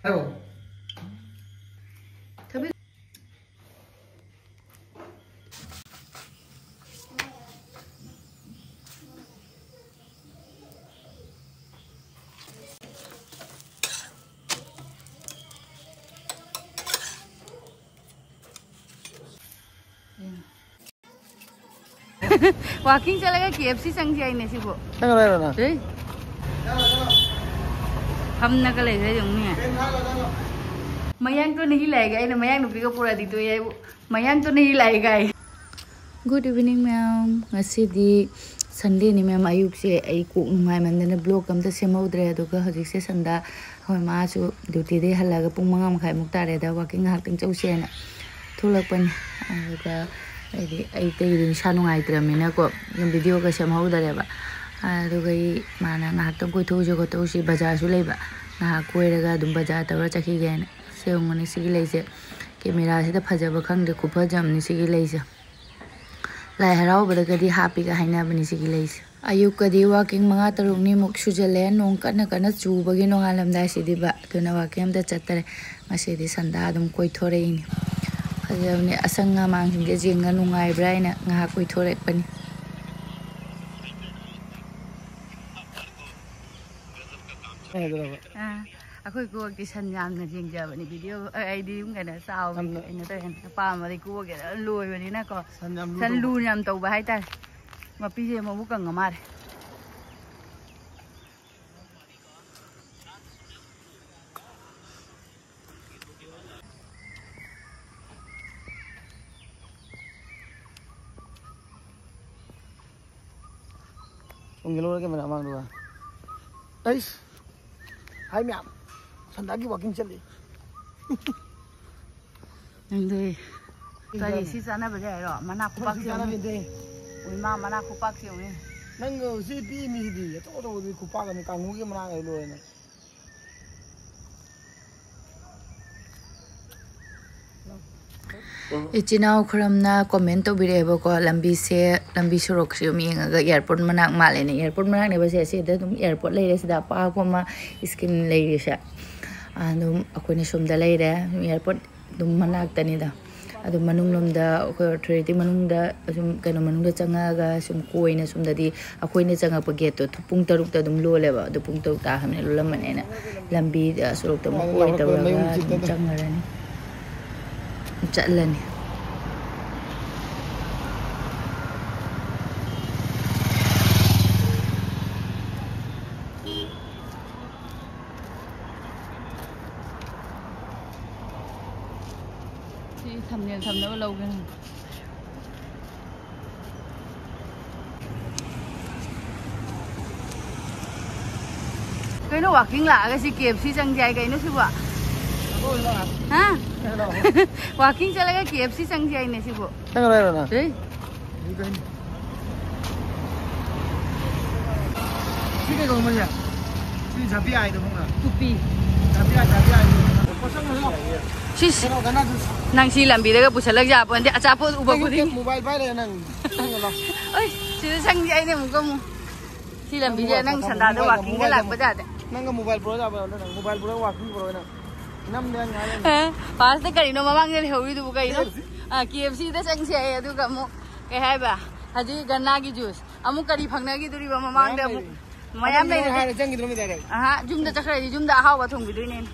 Hello. Walking चलेगा KFC चंगी आई नहीं सिर्फ Tengah lera na. हम नकल है जोंगी है मयांग तो नहीं लाएगा इन्हें मयांग नुपी का पूरा दी तो ये मयांग तो नहीं लाएगा Good evening मैम ऐसे दी Sunday ni मैम आयुक से आई को नुमाई मंदे ने ब्लॉग कम तो सेम उधर है तो का हजिक से संडा हमें माँ जो ड्यूटी दे हल्ला का पुंग मंगा मखाई मुक्ता रहे था walking हाकिंग चौसे है ना थोड़ा पन का आई ते दिन शानू आई तरह में ना को वीडियो का सेम उधर है बा तो गई माना नाटक कोई थोड़ी जगह तो उसी बाजार सुले बा ना कोई रगा दुम बाजार तब चखी गए ना से उन्होंने सिगी ले से कि मेरा से तो फजा बखंग दे कुपा जमनी सिगी ले से लाई हराओ बड़ा कदी हापी का हाइना बनी सिगी ले से आयुक कदी वाकिंग मंगा तरुनी मुख सुजले नोंग कना कना चूबगी नोंगालम दाई सिदी बा तो ना वाकिंग हम दा चत्तरे मसेदी संदा दुम कोई थोड़े इनी फजावने असंगा मांग सिंगे जिंगा नुंगाई ब्राइना ngah कोई थोड़े पनी अखोई को की संजाम न जिंग जाबनी वीडियो आईडी गना साव इन तो हन पाम रे को के लोय बनी ना को सन लू नाम तो बा हाय ता मपी जे मबु कंग मारे Ungelo ke mana mang dua. Ais. Hai mẹ. Sanda ki walking chali. Nang dei. Tadi si sana ba jai ro mana ku pak si Sana ui bende. ma mana ku pak si ui Nang si pi mi di. To di ku pa ka ni kangu ke mana ai lo na. इचिनाउ खरमना comment तो बिरेबो को लंबी से लंबी सुरक से मिंगा airport मनाक माले ने एयरपोर्ट मनाक ने बसे से तुम एयरपोर्ट ले रेसिदा पा को मा स्किन ले रेसा अदुम अखोने सोमदा ले रे एयरपोर्ट दुम मनाक तनिदा अदुम मनुंग लोमदा अखो ऑथोरिटी मनुंगदा असुम कनो मनुंगदा चंगागा सुम कोइना सुमदादी अखोइने चंगा प गेट तो पुंग तरुक ता दुम लोलेबा दु पुंग तरुक ता हमने लोलमने ना लंबी सुरक तो कोइ तवगा चंगरनी चलने थमने लोगे कहीं वॉकिंग लागा सी KFC चंग जाए कहीं नो सिवा हाँ वॉकिंग चलेगा KFC चंग जाए नहीं सिवा Tengah lera na. Sini kau mana? Sini sapi ai tu mana? टुपी Sapi ai. Kosong mana? शीश Kalau kena tu. नंग सी लंबी देगा पूछा लग जा अपन दे अच्छा पो ऊपर को दे Mobile pai le nang. ओए सीधे चंग जाए ने मुको मु सी लंबी जे नंग संदा दे वॉकिंग के लाग बजा दे Nang mobile pro जा बा mobile pro walking pro na. Nam dia ngai. पास दे करी नो ममांग दे होई दु कई नो KFC दे चंग से आए अदु कमु के हाय बा हजी गन्ना की जूस अमु करी फंगना की दुरी बा ममांग दे मयाम ले Hai chang gidro mi dai. हां जुम दे चखरे जुम दे हाव बा थोंग बिदुई ने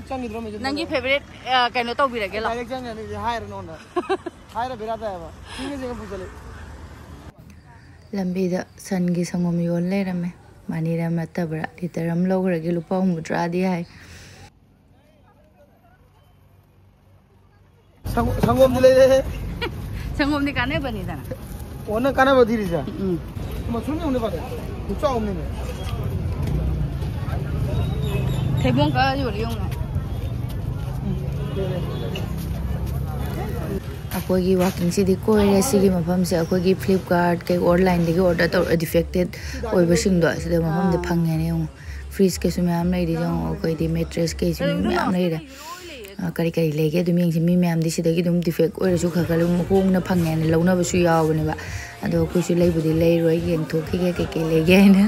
Chang gidro mi. नंगी फेवरेट कनो तो भी रगे ला Hai chang ni hai ro na. Hai ra berata ya ba. Sini je pujale. लंबी दा सन की संगम योन ले रमे मानी रम तबरा लिटरम लोगरगे लुपा हुमुद्रा दी हाय Sangom di le. संगम नि काने बनी दा Ona kana ba diri ja. Masuni une ba. Kucha omni ne. थेबों का जो लियों ना अखोगी वॉकिंग से दिको है सिगी मफम से अखोगी फ्लिपकार्ट के ऑनलाइन देके ऑर्डर तो डिफेक्टेड ओइ बसिंग दो से मफम दे फंगे ने फ्रिज के सुमे आम नै दी जो कोई दी मैट्रेस के सुमे आम नै रे करी करी लेगे दुम यंग मी मैम दी सिदगी दुम डिफेक्ट ओइ रसु खखल होंग ना फंगे ने लौना बसु याव ने बा अदो कुसु लेबुदी ले रोय गेन थोखी के लेगे ने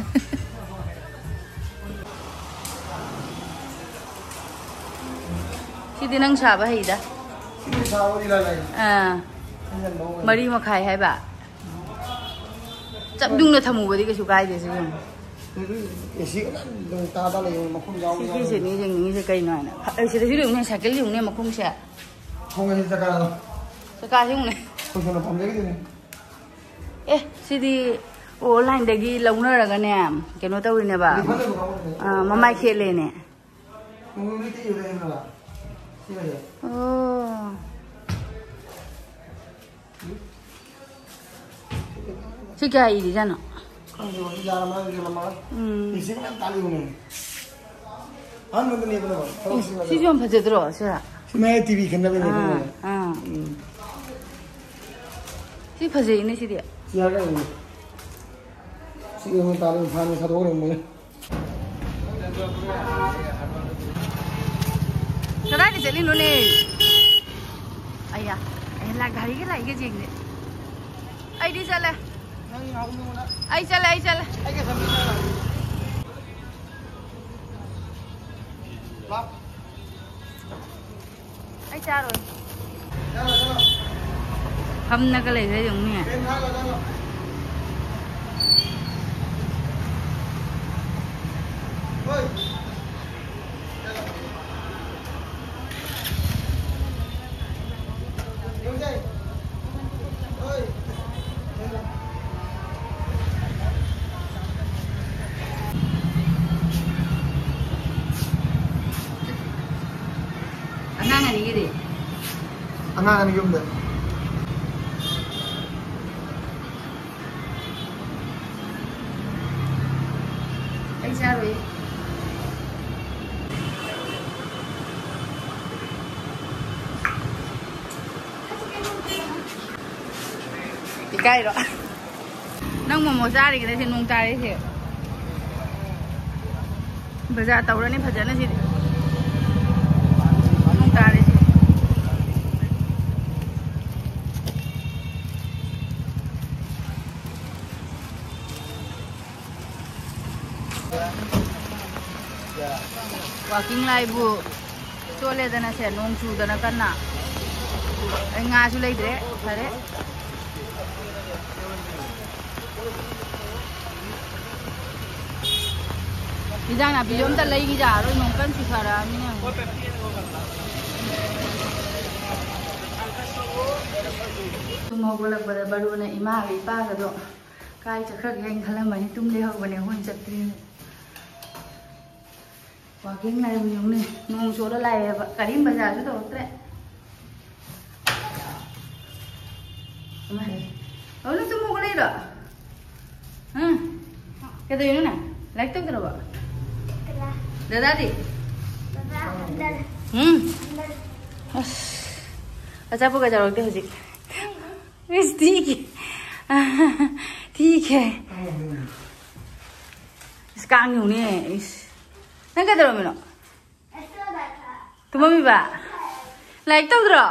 ꯁꯤꯗꯤ ꯅꯪ ꯁꯥꯕ ꯍꯩꯗ ꯃꯔꯤ ꯃꯈꯥꯏ ꯍꯥꯏꯕ ꯆꯞ ꯌꯨꯡꯅ ꯊꯝꯃꯨꯕꯗꯤ ꯀꯩꯁꯨ ꯀꯥꯏꯗꯦ ꯁꯤꯒꯤꯁꯤꯅꯤ ꯌꯦꯡꯅꯤꯡꯉꯤꯁꯦ ꯀꯩꯅꯣ ꯍꯥꯏꯅ ꯁꯤꯗꯁꯨ ꯌꯦꯡꯉꯨꯅꯦ ꯁꯥꯏꯀꯜ ꯌꯦꯡꯉꯨꯅꯦ ꯃꯈꯣꯡꯁꯦ ꯆꯀꯥꯁꯤ ꯌꯦꯡꯉꯨꯅꯦ ꯁꯤꯗꯤ ꯑꯣꯟꯂꯥꯏꯟꯗꯒꯤ ꯂꯧꯅꯔꯒꯅꯦ ꯀꯩꯅꯣ ꯇꯧꯔꯤꯅꯦꯕ ꯃꯃꯥꯏ ꯈꯦꯠꯂꯦꯅꯦ ꯁꯤ kaya iri잖아. 시좀 봐줘 들어, 시야. 시내 TV kendame ne ko. 시 봐줘 있네 시디야. 시야가 있네. 지금 다른 사람이 사도 그랬네. 그다음에 제일 노네. 아야, 라 가리게 라 이게 지금. ai đi xe lên ai xe lên ai cha rồi hâm nó cái này thấy dùng nè Angan yung deh. Anh sao rồi? Thì cay rồi. Nông mà một ra thì cái này thì nông ta đấy thì. Bây giờ tàu ra nên phải dẫn là gì? Nông ta đấy. Walking live bu chole dana se nong chu dana kanna ai nga su leidre thare bijang na biyom ta lei gi ja ro nong kan su thara mi na tumo golak bada baru na ima ga ipa ga do kai chakrak heng khalam mani tum le ho bane hon chatri walking này mình này nông số đó lại cả đêm bây giờ chứ đâu đấy mày nó tụi mua cái này đó cái gì nữa nè lấy tôm cái đó để ra đi अच्छा पोका जाओ के हजी इस ठीक है इस Kong यूं नहीं है इस Nang kata lo mino? Tu mami ba? Like tau dro?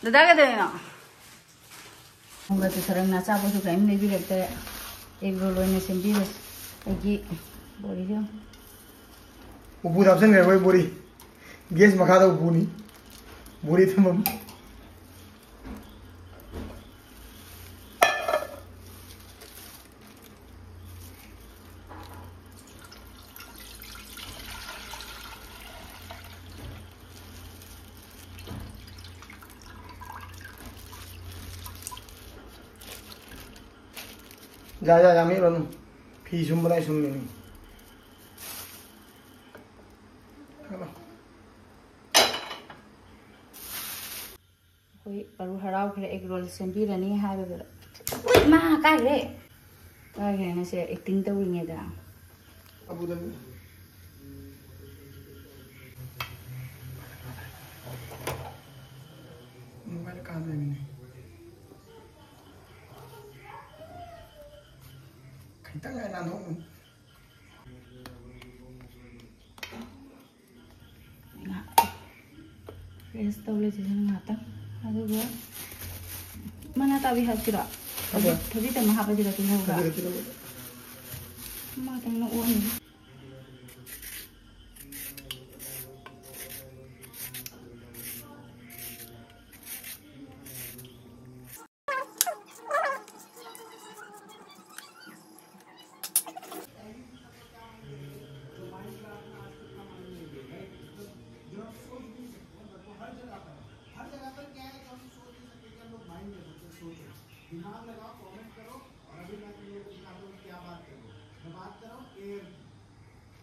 Dada kata mino? Mungkin tu serang nasi apa tu kain lebih lekter. Ek rolo ini sendiri, lagi bori dia. Ubu dah sen kerja bori, gas makan dah ubu ni, bori tu mam. जा मैं बन फी सुम बनाई सुम नहीं कोई पर हराव करे एक रोल सेंपी रनी है बे मां काय रे ना से एक्टिंग तो विंगे दा अबू दबी मोबाइल काम है नहीं Kita nggak nanggung. Nggak. Fresh tau le jadi matang. Ada gua. Mana tahu hal kira. Tadi tengah apa jadi tinggal gua. Matang nak uang.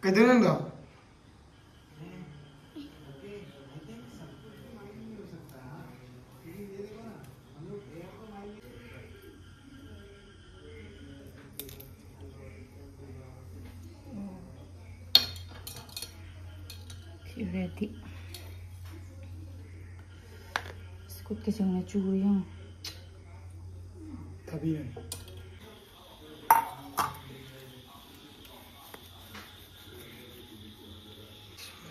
Kailangan daw? Ready. Scoot kasi yung nachuri yung. Tabi yan.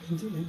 Hindi yan.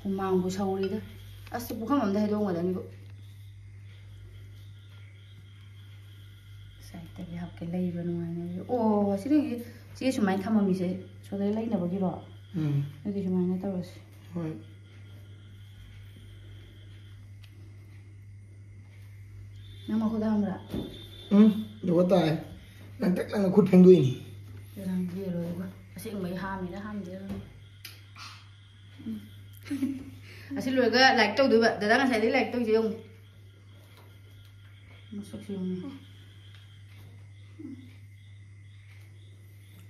Kumang bu sauri dah. Asti bukan mam dah dong ada ni bu. Saya tadi hak kelai benuan ni. Oh, sini sini cuma ikan mam ni so dah lain apa kira? Ini cuma ini terus. Nama aku dah amra. Dua tay. Nanti kan aku pengen dua ini. Jangan dia loh bu. Asyik mai ham ni dah ham dia. Asyik lu juga like tau tu ba. Dah kan saya di like tau je yung. Masuk sini.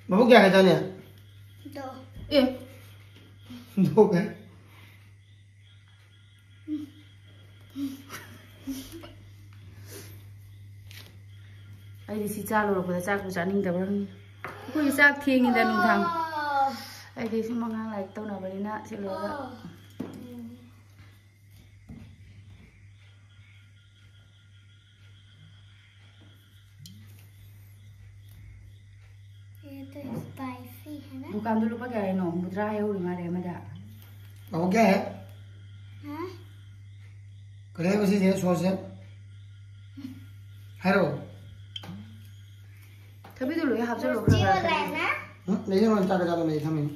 Bapak क्या कहता है? दो. Eh. दो क्या? Ai di si cha lo pada cha ku cha ning da bang. Ku di cha thieng ni da nung thang. Ai di si mangang like tau na bali na si lo ga. ये तो spicy है ना? Bukan dulu pakai no, mutra ya uri mare mada. बाबू क्या है? हाँ? कढ़ाई बसी है सॉस है? Hello? Tapi dulu ya hapsa lo मिर्ची kira. वाला है ना? नहीं है ना चाका चाका नहीं था मैं.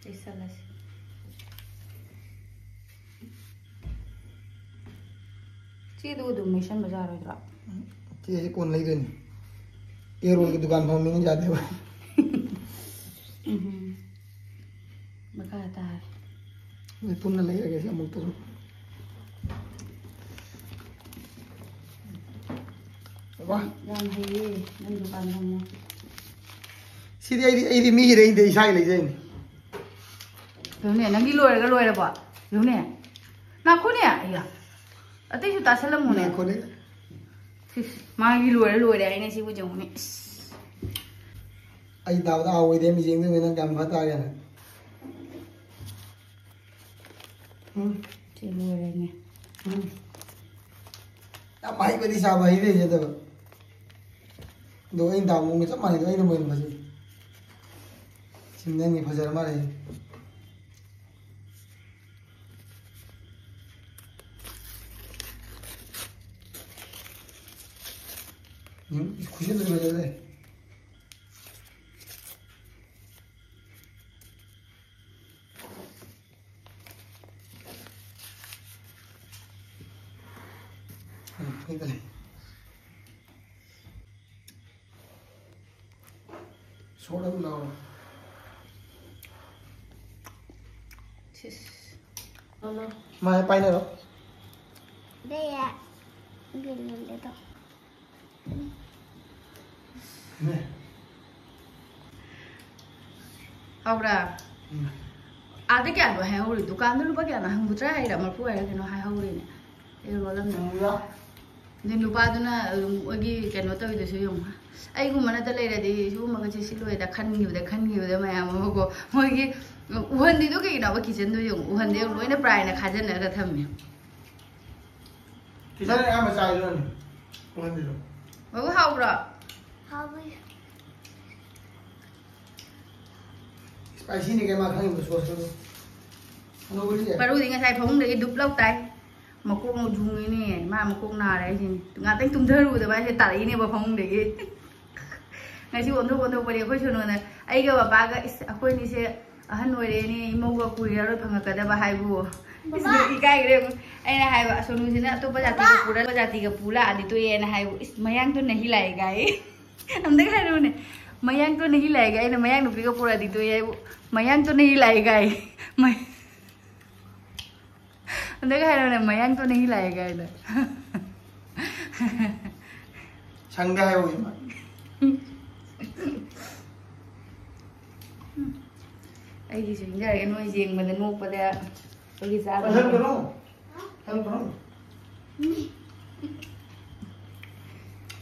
Isa las. Ci du mission bazaar ho ra. ये कौन नहीं देनी? ये रोल की दुकान पर नहीं जाते हुए. Maka ta. ये पुण्य नहीं है कैसे मुक्त हो? वाह. Yang hai nan dukan mo. सीधे ये मी ही रही थी शायद ले जाएंगे. Yo ne nang gi loy ga loy ra ba. Yo ne. Na khu ne ya. Ate ju ta salam mo ne. खोले. Mang đi lùi đấy này chị vui chồng này. Anh tao tao với dem gì nữa nên cầm phát tay này. Chị lùi đấy nghe. Tao mày có đi sao vậy đấy chứ tao. Đồ anh tao muốn sắp mày cái nó mình mà gì. Xin nên mình phải giờ mà đây. những khuyến được về đây cái này số đâu nào mai bay nữa đâu đây ạ gần đây đâu Học ra à cái kiểu hay hầu tụ can nó bắt kiểu là không bút ra hay là mà phụ hay cái nó hay hầu này em nói lắm nữa nên lúc ba tôi na cái nó tới để sử dụng ai cũng mà nó tới đây là đi chú mà cái gì xíu là khăn nhiều đấy mà có mỗi cái uẩn thì tôi cái nào cái kitchen tôi dùng uẩn thì lúc nó prai là khai chân là cái thầm kitchen này ăn mà xài luôn uẩn thì rồi có học rồi spicy này cái mà không có sauce đâu. Nó có gì? Baru thì ngay phong để đục lâu tay, mà cô nó dùng cái này mà cô nào đấy thì ngã tính tung thơ rồi thì bây giờ tải này vào phong để ngay chứ ổn thôi bây giờ khơi chuồn này, ai cái bà cái khơi này sẽ hắn nuôi đấy này mua qua cùi rồi phăng cái đó bà hai bùa, cái đấy anh là hai bà số nuôi thế nào tôi bây giờ thì cái pula thì tôi anh hai mayang tôi này lại cái, làm đấy hai luôn này. Mayang to nahi laega ina mayang nupi ka pura dito ye mayang to nahi laega may ande ka hai na mayang to nahi laega ina Shanghai hoy mà ai ji sing ga no jing ma no pa da to gi sa help karo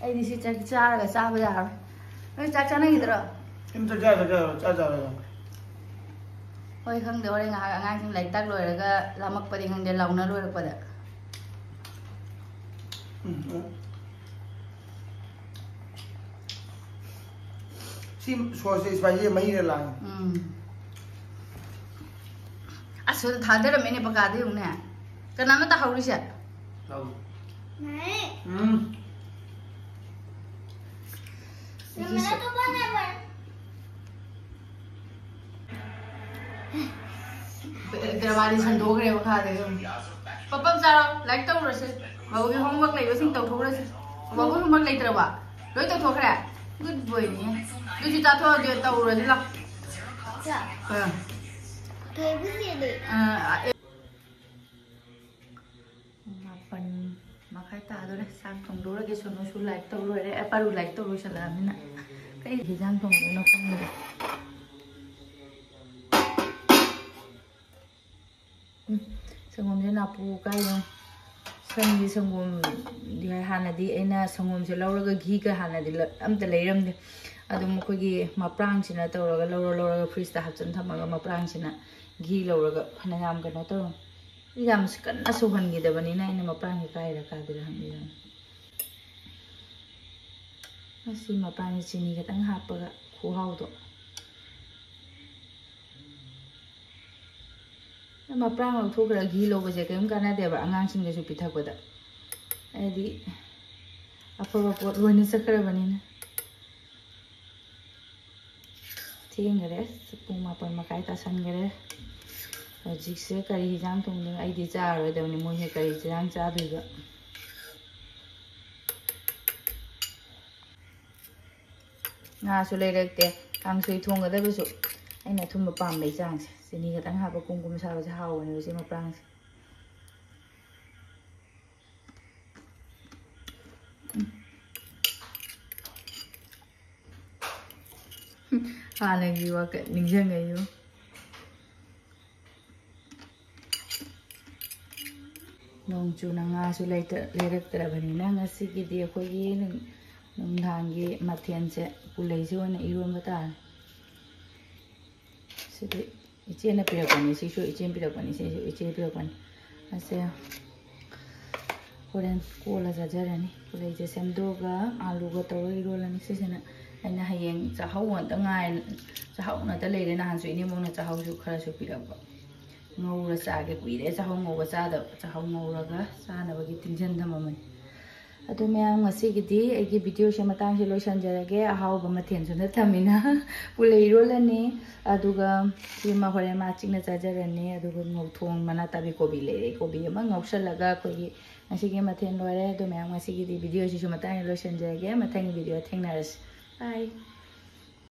ai ji si cha ga sa ba ja chắc chắn là gì đó em cho ra thôi không được đây ngài ngay xin lấy tắc rồi cái làm mặc phải hàng để lòng nó rồi được vậy sim sauce spicy mấy cái là à số thằng đó là mấy này bạc đấy không nè cái nào mà ta hầu đi chứ này cái bà đi săn đố cái này khá đấy không papa sao lại tàu rồi chứ bảo cái homework này sinh tàu thôi rồi bảo cái homework này tao bảo đối tàu thôi cái này good boy nhỉ đối chứ ta thôi giờ tàu rồi thì lắm thế cái gì đấy mà phần mà khai ta rồi đấy sang phòng đố là cái số nó số lại tàu rồi đấy apa rồi lại tàu rồi sẽ làm thế nào cái gì sang phòng nó không được sangom je na pu kai no sang di sangom di hana di ena sangom se lauraga ghi ka hana di am ta leiram de adum ko gi maprang sina tawraga lauraga freeze ta hapchan thamaga maprang sina ghi lauraga phana yam ka no taw yam skan asuhan gi da bani na ina maprang gi kai ra ka de ham ya asi maprang chini ka tang hapaga khu hau do mà prang lâu thuốc là ghi lâu bây giờ cái cái này để bạn ngang xin cái chụp thắc vậy đó, ai đi, apa apa luôn đi sắc ra bani nè, thiên cái đấy, sung mà phần mà cái ta san cái đấy, rồi chỉ sẽ cái giang tung nữa, ai đi cha rồi đâu nên mua những cái giang cha bị vậy, ngà số lấy được tiền, càng suy thùng cái đấy bây giờ, anh này thùng một bàm mấy giang sini ka tang haba kum sa sa haw ni si maprang ha lagi wa ka ningjang ngayo no ꯅꯣꯡ ꯆꯨꯅ ꯉꯥꯁꯨ ꯂꯩꯔꯛꯇ꯭ꯔꯕꯅꯤꯅ ꯉꯁꯤꯒꯤꯗꯤ ꯑꯩꯈꯣꯏꯒꯤ ꯅꯨꯡꯗꯥꯡꯒꯤ ꯃꯊꯦꯜꯁꯦ ꯄꯨꯂꯩꯁꯦ ꯑꯣꯏꯅ ꯏꯔꯣꯟꯕ ꯇꯥꯔꯦ ꯁꯤꯗꯤ ꯏꯆꯦꯅ ꯄꯤꯔꯛꯄꯅꯤ ꯁꯤꯁꯨ ꯏꯆꯦꯅ ꯄꯤꯔꯛꯄꯅꯤ ꯁꯤꯁꯨ ꯏꯆꯦ ꯄꯤꯔꯛꯄꯅꯤ ꯑꯁꯦ ꯍꯣꯔꯦꯟ ꯀꯣꯜꯂ ꯆꯥꯖꯔꯅꯤ ꯄꯨꯂꯩꯁꯦ ꯁꯦꯝꯗꯣꯛꯑꯒ ꯑꯥꯂꯨꯒ ꯇꯧꯔꯒ ꯏꯔꯣꯜꯂꯅꯤ ꯁꯤꯁꯤꯅ ꯑꯩꯅ ꯍꯌꯦꯡ ꯆꯥꯍꯧ ꯉꯥꯛꯇ ꯆꯥꯍꯧ ꯉꯥꯛꯇ ꯂꯩꯔꯦ ꯅꯍꯥꯟꯁꯨ ꯏꯅꯦꯝꯕꯣꯛꯅ ꯆꯥꯍꯧꯁꯨ ꯈꯔꯁꯨ ꯄꯤꯔꯛꯄ ꯉꯧꯔ ꯆꯥꯒꯦ ꯀꯨꯏꯔꯦ ꯆꯥꯍꯧ ꯉꯧꯕ ꯆꯥꯗꯕ ꯆꯥꯍꯧ ꯉꯧꯔꯒ ꯆꯥꯅꯕꯒꯤ ꯇꯤꯡꯖꯟ ꯊꯝꯃꯝꯃꯅꯤ ꯑꯗꯨ ꯃꯌꯥꯝ ꯉꯁꯤꯒꯤꯗꯤ ꯑꯩꯒꯤ ꯚꯤꯗꯤꯑꯣꯁꯦ ꯃꯇꯥꯡꯁꯦ ꯂꯣꯏꯁꯟꯖꯔꯒꯦ ꯑꯍꯥꯎꯕ ꯃꯊꯦꯜꯁꯨ ꯅꯠꯇꯕꯅꯤꯅ ꯄꯨꯂꯩ ꯏꯔꯣꯜꯂꯅꯤ ꯑꯗꯨꯒ ꯁꯤꯃ ꯍꯣꯔꯦꯟ ꯃꯥ ꯆꯤꯛꯅ ꯆꯥꯖꯔꯅꯤ ꯑꯗꯨꯒ ꯉꯧꯊꯣꯡ ꯃꯅꯥ ꯇꯥꯕꯤ ꯀꯣꯕꯤ ꯂꯩꯔꯦ ꯀꯣꯕꯤ ꯑꯃ ꯉꯧꯁꯜꯂꯒ ꯑꯩꯈꯣꯏꯒꯤ ꯉꯁꯤꯒꯤ ꯃꯊꯦꯜ ꯂꯣꯏꯔꯦ ꯑꯗꯨ ꯃꯌꯥꯝ ꯉꯁꯤꯒꯤꯗꯤ ꯚꯤꯗꯤꯑꯣꯁꯤꯁꯨ ꯃꯇꯥꯡꯁꯦ ꯂꯣꯏꯁꯟꯖꯔꯒꯦ ꯃꯊꯪꯒꯤ ꯚꯤꯗꯤꯑꯣ ꯊꯦꯡꯅꯔꯁꯤ ꯕꯥꯏ